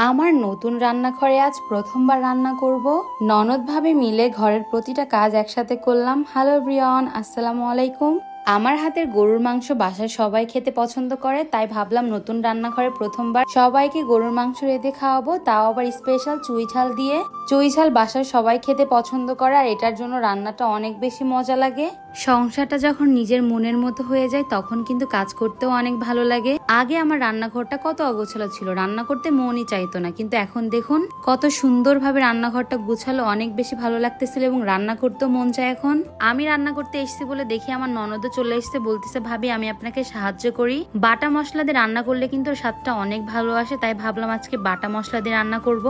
আমার নতুন রান্নাঘরে আজ প্রথমবার রান্না করব। ননদ ভাবে মিলে ঘরের প্রতিটা কাজ একসাথে করলাম। হ্যালো এভরিওয়ান, আসসালামু আলাইকুম। আমার হাতের গরুর মাংস বাসায় সবাই খেতে পছন্দ করে, তাই ভাবলাম নতুন রান্নাঘরে প্রথমবার সবাইকে গরুর মাংস রেঁধে খাওয়াবো, তাও আবার স্পেশাল চুই ঝাল দিয়ে। চুই ঝাল বাসায় সবাই খেতে পছন্দ করে, আর এটার জন্য রান্নাটা অনেক বেশি মজা লাগে। সংসারটা যখন নিজের মনের মতো হয়ে যায় তখন কিন্তু কাজ করতেও অনেক ভালো লাগে। আগে আমার রান্নাঘরটা কত অগোছালো ছিল, রান্না করতে মনই চাইতো না, কিন্তু এখন দেখুন কত সুন্দরভাবে রান্নাঘরটা গুছালো, অনেক বেশি ভালো লাগতেছিল এবং রান্না করতেও মন চায়। এখন আমি রান্না করতে এসেছি বলে দেখি আমার ননদও চলে এসেছে, বলতেছে ভাবি আমি আপনাকে সাহায্য করি। বাটা মশলা দিয়ে রান্না করলে কিন্তু স্বাদটা অনেক ভালো আসে, তাই ভাবলাম আজকে বাটা মশলা দিয়ে রান্না করব।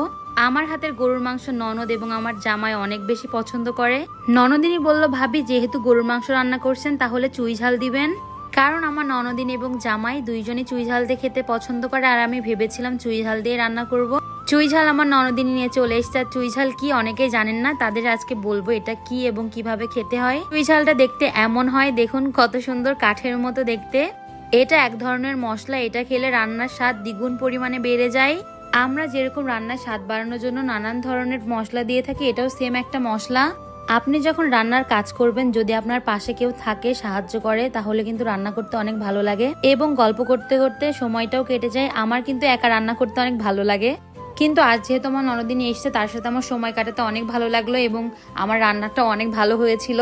আমার হাতের গরুর মাংস ননদ এবং আমার জামাই অনেক বেশি পছন্দ করে। ননদিনী বলল ভাবি যেহেতু গরুর মাংস রান্না করছেন তাহলে চুই ঝাল দিবেন, কারণ আমার ননদিনী এবং জামাই দুইজনই চুই ঝাল দিয়ে খেতে পছন্দ করে, আর আমি ভেবেছিলাম চুই ঝাল দিয়ে রান্না করব। চুই ঝাল আমার ননদিনী নিয়ে চলে এসেছে। আর চুই ঝাল কি অনেকেই জানেন না, তাদের আজকে বলবো এটা কি এবং কিভাবে খেতে হয়। চুই ঝালটা দেখতে এমন হয়, দেখুন কত সুন্দর কাঠের মতো দেখতে। এটা এক ধরনের মশলা, এটা খেলে রান্নার স্বাদ দ্বিগুণ পরিমাণে বেড়ে যায়। আমরা যেরকম রান্নার স্বাদ বাড়ানোর জন্য নানান ধরনের মশলা দিয়ে থাকি, এটাও সেম একটা মশলা। আপনি যখন রান্নার কাজ করবেন, যদি আপনার পাশে কেউ থাকে সাহায্য করে, তাহলে কিন্তু রান্না করতে অনেক ভালো লাগে এবং গল্প করতে করতে সময়টাও কেটে যায়। আমার কিন্তু একা রান্না করতে অনেক ভালো লাগে, কিন্তু আজ যেহেতু আমার ননদিনী এসছে, তার সাথে আমার সময় কাটাতে অনেক ভালো লাগলো এবং আমার রান্নাটা অনেক ভালো হয়েছিল।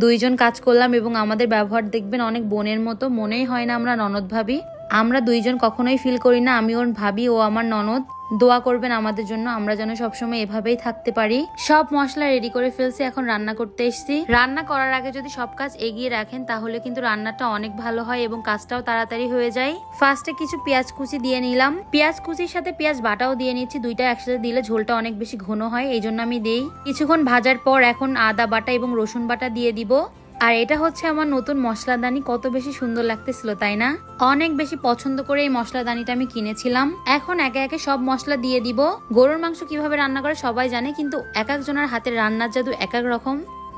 দুইজন কাজ করলাম এবং আমাদের ব্যবহার দেখবেন অনেক বোনের মতো, মনেই হয় না আমরা ননদ ভাবি। আমরা দুইজন কখনোই ফিল করি না আমি ওর ভাবি, ও আমার ননদ। দোয়া করবেন আমাদের জন্য, আমরা যেন সবসময় এভাবেই থাকতে পারি। সব মশলা রেডি করে ফেলছি, এখন রান্না করতে এসেছি। রান্না করার আগে যদি সব কাজ এগিয়ে রাখেন তাহলে কিন্তু রান্নাটা অনেক ভালো হয় এবং কাজটাও তাড়াতাড়ি হয়ে যায়। ফার্স্টে কিছু পেঁয়াজ কুচি দিয়ে নিলাম, পেঁয়াজ কুচির সাথে পেঁয়াজ বাটাও দিয়ে নিচ্ছি। দুইটা একসাথে দিলে ঝোলটা অনেক বেশি ঘন হয়, এই জন্য আমি দেই। কিছুক্ষণ ভাজার পর এখন আদা বাটা এবং রসুন বাটা দিয়ে দিব। আর এটা হচ্ছে আমার নতুন মশলাদানি, কত বেশি সুন্দর লাগতেছিল তাই না? অনেক বেশি পছন্দ করে এই মশলাদানিটা আমি কিনেছিলাম। এখন একে একে সব মশলা দিয়ে দিব। গরুর মাংস কিভাবে রান্না করে সবাই জানে, কিন্তু এক একজনের হাতের রান্নার জাদু এক এক রকম।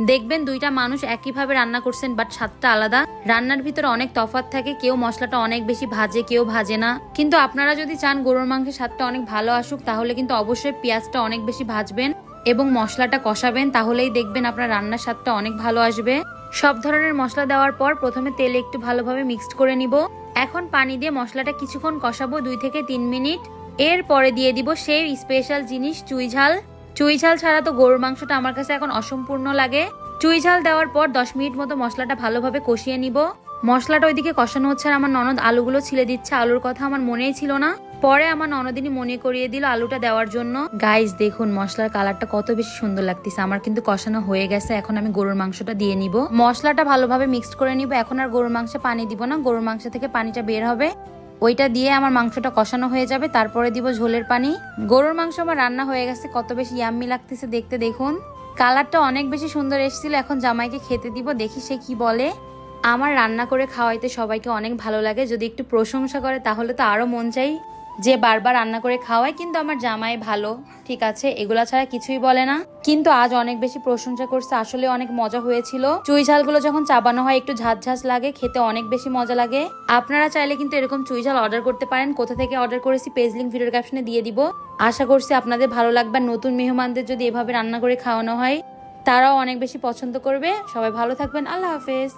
দেখবেন দুইটা মানুষ একইভাবে রান্না করছেন, বাট স্বাদটা আলাদা। রান্নার ভিতরে অনেক তফাৎ থাকে, কেউ মশলাটা অনেক বেশি ভাজে, কেউ ভাজে না। কিন্তু আপনারা যদি চান গরুর মাংসের স্বাদটা অনেক ভালো আসুক, তাহলে কিন্তু অবশ্যই পেঁয়াজটা অনেক বেশি ভাজবেন এবং মশলাটা কষাবেন, তাহলেই দেখবেন আপনার রান্নার স্বাদটা অনেক ভালো আসবে। সব ধরনের মশলা দেওয়ার পর প্রথমে তেলে একটু ভালোভাবে মিক্সড করে নিব। এখন পানি দিয়ে মশলাটা কিছুক্ষণ কষাবো, 2 থেকে 3 মিনিট। এরপরে দিয়ে দিব সেই স্পেশাল জিনিস চুই ঝাল। চুই ঝাল ছাড়া তো গরুর মাংসটা আমার কাছে এখন অসম্পূর্ণ লাগে। চুই ঝাল দেওয়ার পর 10 মিনিট মতো মশলাটা ভালোভাবে কষিয়ে নিব। মশলাটা ওইদিকে কষানো হচ্ছে আর আমার ননদ আলুগুলো ছিলে দিচ্ছে। আলুর কথা আমার মনেই ছিল না, পরে আমার ননদিনী মনে করিয়ে দিল আলুটা দেওয়ার জন্য। গাইস দেখুন মশলার কালারটা কত বেশি সুন্দর লাগতেছে। আমার কিন্তু কষানো হয়ে গেছে, এখন আমি গরুর মাংসটা দিয়ে নিব। মশলাটা ভালোভাবে মিক্সড করে নিব। এখন আর গরুর মাংসে পানি দিব না, গরুর মাংস থেকে পানিটা বের হবে, ওইটা দিয়ে আমার মাংসটা কষানো হয়ে যাবে। তারপরে দিব ঝোলের পানি। গরুর মাংস আমার রান্না হয়ে গেছে, কত বেশি ইয়াম্মি লাগতেছে দেখতে। দেখুন কালারটা অনেক বেশি সুন্দর এসেছিল। এখন জামাইকে খেতে দিব, দেখি সে কি বলে। আমার রান্না করে খাওয়াইতে সবাইকে অনেক ভালো লাগে, যদি একটু প্রশংসা করে তাহলে তো আরো মন চাই যে বারবার রান্না করে খাওয়াই। কিন্তু আমার জামাই ভালো, ঠিক আছে, এগুলা ছাড়া কিছুই বলে না। কিন্তু আজ অনেক বেশি প্রশংসা করছে, আসলে অনেক মজা হয়েছিল। চুই ঝালগুলো যখন চাবানো হয় একটু ঝাঁঝ ঝাঁঝ লাগে, খেতে অনেক বেশি মজা লাগে। আপনারা চাইলে কিন্তু এরকম চুই ঝাল অর্ডার করতে পারেন। কোথা থেকে অর্ডার করেছি পেজ লিংক ভিডিওর ক্যাপশনে দিয়ে দিব। আশা করছি আপনাদের ভালো লাগবে। নতুন মেহমানদের যদি এভাবে রান্না করে খাওয়ানো হয় তারাও অনেক বেশি পছন্দ করবে। সবাই ভালো থাকবেন, আল্লাহ হাফেজ।